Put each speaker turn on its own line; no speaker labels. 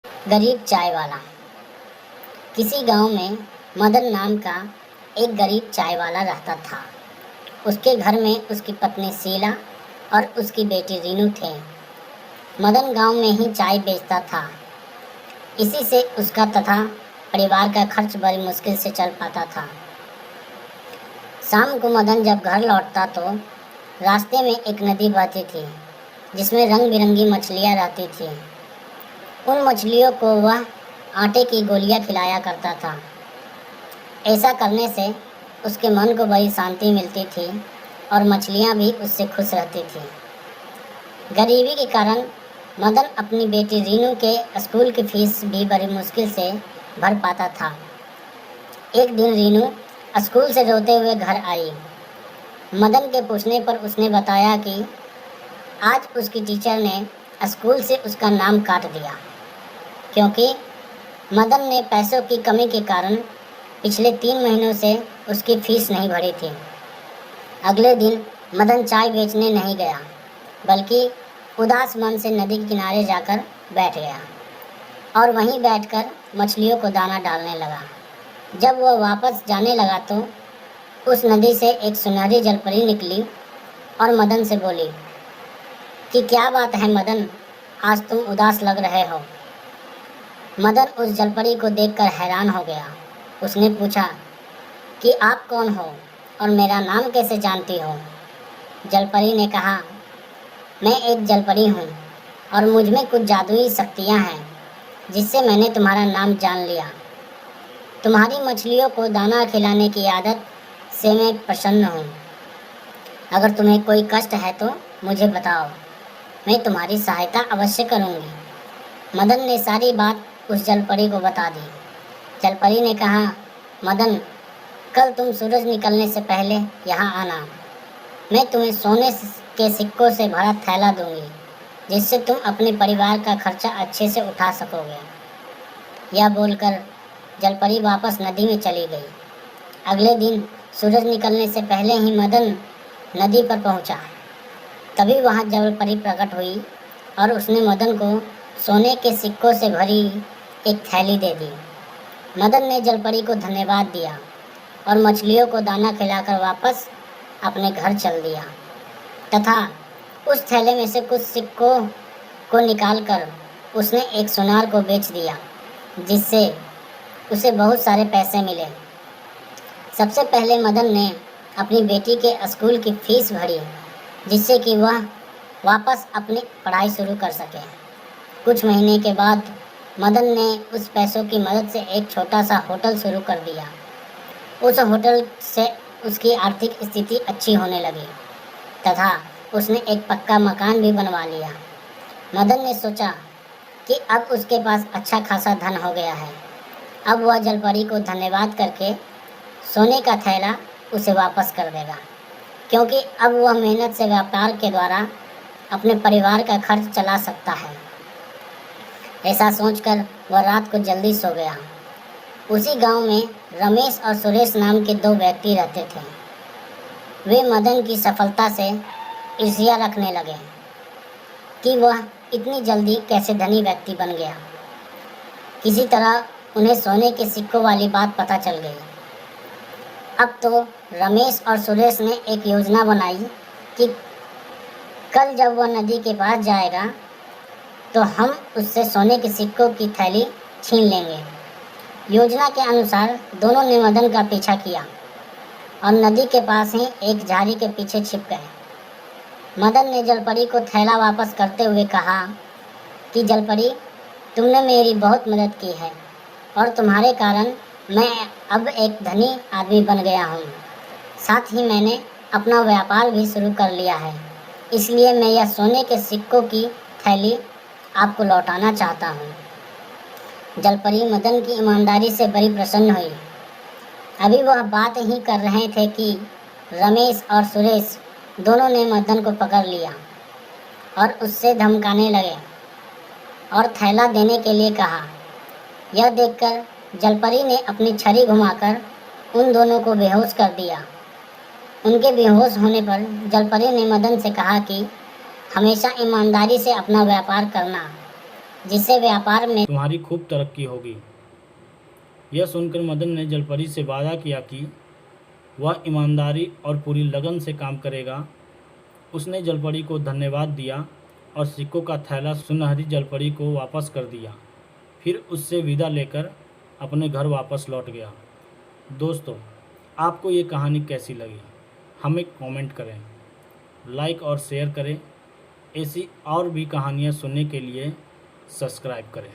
गरीब चाय वाला। किसी गांव में मदन नाम का एक गरीब चाय वाला रहता था। उसके घर में उसकी पत्नी शीला और उसकी बेटी रीनू थे। मदन गांव में ही चाय बेचता था। इसी से उसका तथा परिवार का खर्च बड़ी मुश्किल से चल पाता था। शाम को मदन जब घर लौटता तो रास्ते में एक नदी बहती थी जिसमें रंग बिरंगी मछलियाँ रहती थी। उन मछलियों को वह आटे की गोलियां खिलाया करता था। ऐसा करने से उसके मन को बड़ी शांति मिलती थी और मछलियां भी उससे खुश रहती थी। गरीबी के कारण मदन अपनी बेटी रीनू के स्कूल की फीस भी बड़ी मुश्किल से भर पाता था। एक दिन रीनू स्कूल से रोते हुए घर आई। मदन के पूछने पर उसने बताया कि आज उसकी टीचर ने स्कूल से उसका नाम काट दिया क्योंकि मदन ने पैसों की कमी के कारण पिछले 3 महीनों से उसकी फीस नहीं भरी थी। अगले दिन मदन चाय बेचने नहीं गया बल्कि उदास मन से नदी के किनारे जाकर बैठ गया और वहीं बैठकर मछलियों को दाना डालने लगा। जब वह वापस जाने लगा तो उस नदी से एक सुनहरी जलपरी निकली और मदन से बोली कि क्या बात है मदन, आज तुम उदास लग रहे हो। मदन उस जलपरी को देखकर हैरान हो गया। उसने पूछा कि आप कौन हो और मेरा नाम कैसे जानती हो। जलपरी ने कहा, मैं एक जलपरी हूँ और मुझ में कुछ जादुई शक्तियाँ हैं जिससे मैंने तुम्हारा नाम जान लिया। तुम्हारी मछलियों को दाना खिलाने की आदत से मैं प्रसन्न हूँ। अगर तुम्हें कोई कष्ट है तो मुझे बताओ, मैं तुम्हारी सहायता अवश्य करूँगी। मदन ने सारी बात उस जलपरी को बता दी। जलपरी ने कहा, मदन, कल तुम सूरज निकलने से पहले यहाँ आना। मैं तुम्हें सोने के सिक्कों से भरा थैला दूंगी जिससे तुम अपने परिवार का खर्चा अच्छे से उठा सकोगे। यह बोलकर जलपरी वापस नदी में चली गई। अगले दिन सूरज निकलने से पहले ही मदन नदी पर पहुँचा। तभी वहाँ जलपरी प्रकट हुई और उसने मदन को सोने के सिक्कों से भरी एक थैली दे दी। मदन ने जलपरी को धन्यवाद दिया और मछलियों को दाना खिलाकर वापस अपने घर चल दिया तथा उस थैले में से कुछ सिक्कों को निकालकर उसने एक सुनार को बेच दिया जिससे उसे बहुत सारे पैसे मिले। सबसे पहले मदन ने अपनी बेटी के स्कूल की फीस भरी जिससे कि वह वापस अपनी पढ़ाई शुरू कर सके। कुछ महीने के बाद मदन ने उस पैसों की मदद से एक छोटा सा होटल शुरू कर दिया। उस होटल से उसकी आर्थिक स्थिति अच्छी होने लगी तथा उसने एक पक्का मकान भी बनवा लिया। मदन ने सोचा कि अब उसके पास अच्छा खासा धन हो गया है। अब वह जलपरी को धन्यवाद करके सोने का थैला उसे वापस कर देगा क्योंकि अब वह मेहनत से व्यापार के द्वारा अपने परिवार का खर्च चला सकता है। ऐसा सोचकर वह रात को जल्दी सो गया। उसी गांव में रमेश और सुरेश नाम के 2 व्यक्ति रहते थे। वे मदन की सफलता से ईर्ष्या रखने लगे कि वह इतनी जल्दी कैसे धनी व्यक्ति बन गया। किसी तरह उन्हें सोने के सिक्कों वाली बात पता चल गई। अब तो रमेश और सुरेश ने एक योजना बनाई कि कल जब वह नदी के पास जाएगा तो हम उससे सोने के सिक्कों की थैली छीन लेंगे। योजना के अनुसार दोनों ने मदन का पीछा किया और नदी के पास ही एक झाड़ी के पीछे छिप गए। मदन ने जलपरी को थैला वापस करते हुए कहा कि जलपरी, तुमने मेरी बहुत मदद की है और तुम्हारे कारण मैं अब एक धनी आदमी बन गया हूँ। साथ ही मैंने अपना व्यापार भी शुरू कर लिया है, इसलिए मैं यह सोने के सिक्कों की थैली आपको लौटाना चाहता हूँ। जलपरी मदन की ईमानदारी से बड़ी प्रसन्न हुई। अभी वह बात ही कर रहे थे कि रमेश और सुरेश दोनों ने मदन को पकड़ लिया और उससे धमकाने लगे और थैला देने के लिए कहा। यह देखकर जलपरी ने अपनी छड़ी घुमाकर उन दोनों को बेहोश कर दिया। उनके बेहोश होने पर जलपरी ने मदन से कहा कि हमेशा ईमानदारी से अपना व्यापार करना जिससे व्यापार में
तुम्हारी खूब तरक्की होगी। यह सुनकर मदन ने जलपरी से वादा किया कि वह ईमानदारी और पूरी लगन से काम करेगा। उसने जलपरी को धन्यवाद दिया और सिक्कों का थैला सुनहरी जलपरी को वापस कर दिया। फिर उससे विदा लेकर अपने घर वापस लौट गया। दोस्तों, आपको ये कहानी कैसी लगी हमें कमेंट करें, लाइक और शेयर करें। ऐसी और भी कहानियाँ सुनने के लिए सब्सक्राइब करें।